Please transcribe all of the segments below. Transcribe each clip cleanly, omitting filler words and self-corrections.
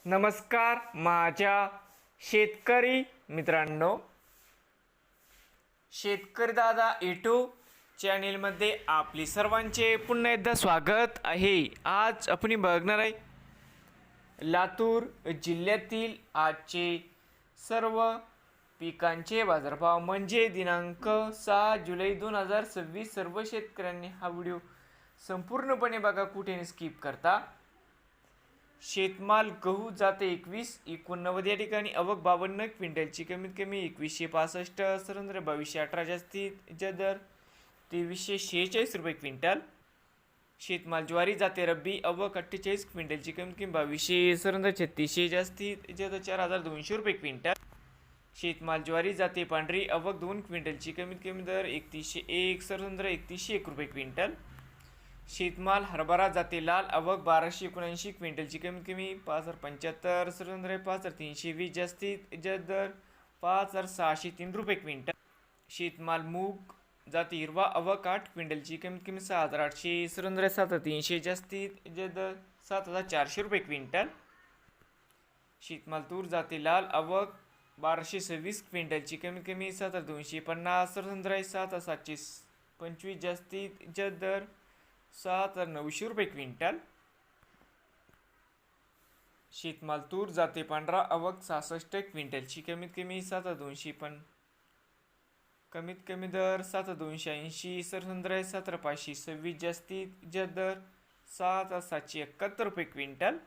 नमस्कार माझ्या शेतकरी मित्रांनो, शेतकरी दादा यूट्यूब चॅनेलमध्ये आपली सर्वांचे पुन्हा एकदा स्वागत आहे। आज आपण बघणार आहे लातूर जिल्ह्यातील आजचे सर्व पिकांचे बाजारभाव म्हणजे दिनांक 6 जुलै 2026। सर्व शेतकऱ्यांनी हा व्हिडिओ संपूर्णपणे बघा, कुठे स्किप करता। शेतमाल गहू जाते 2189 या ठिकाणी आवक 52 क्विंटलची, कमीत कमी 2165, सरासरी 2218, जास्तीत जास्त दर 2346 रुपये क्विंटल। शेतमाल ज्वारी जाते रब्बी आवक 48 क्विंटलची, कमीत कमी 2200, सरासरी 3600, जास्तीत जास्त 4200 रुपये क्विंटल। शेतमाल ज्वारी जाते पांढरी आवक 2 क्विंटलची, कमीत कमी दर 3101, सरासरी 3101 रुपये क्विंटल। शेतमाल हरभरा जाते लाल आवक 1279 क्विंटलची, कमीत कमी 5075, सरासरी 5320, जास्तीत जास्त दर 5603 रुपये क्विंटल। शेतमाल मूग जाते हिरवा आवक 8 क्विंटलची, कमीत कमी 6800, सरासरी 7300, जास्तीत जास्त दर 7400 रुपये क्विंटल। शेतमाल तूर जाते लाल आवक 1226 क्विंटलची, कमीत कमी 7250, सरासरी 7725, जास्तीत जास्त दर 7900 रुपये क्विंटल। शेतमाल तूर जाते पांढरा आवक 66 क्विंटलची, कमीत कमी 7200, पण कमीत कमी दर 7280, सरासरी 17526, जास्तीत जास्त दर 7771 रुपये क्विंटल।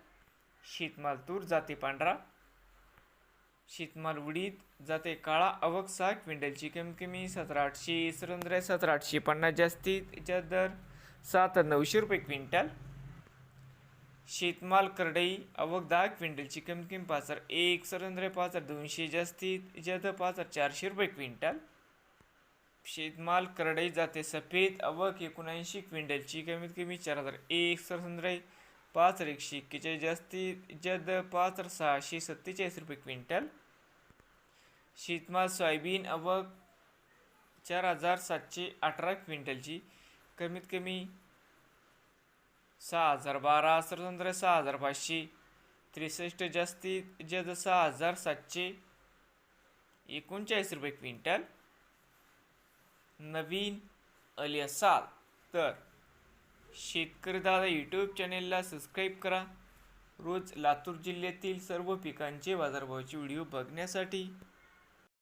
शेतमाल तूर जाते पांढरा। शेतमाल उडीद जाते काळा आवक 6 क्विंटलची, कमीत कमी 17800, सरासरी 17850, जास्तीत जास्त दर 7900 रुपये क्विंटल। शेतमाल करडई आवक 10 क्विंटलची, कमीत कमी 5001, सरासरी 5200, जास्तीत जास्त 5400 रुपये क्विंटल। शेतमाल करडई जाते सफेद आवक 79 क्विंटलची, कमीत कमी 4001, सरासरी 5141, जास्तीत जास्त 5647 रुपये क्विंटल। शेतमाल सोयाबीन आवक 4718 क्विंटलची, कमीत कमी 6012, सरासरी 6563, जास्तीत जास्त 6739 रुपये क्विंटल। नवीन आली असाल तर शेतकरी दादा यूट्यूब चॅनेलला सबस्क्राईब करा, रोज लातूर जिल्ह्यातील सर्व पिकांचे बाजारभावाचे व्हिडिओ बघण्यासाठी।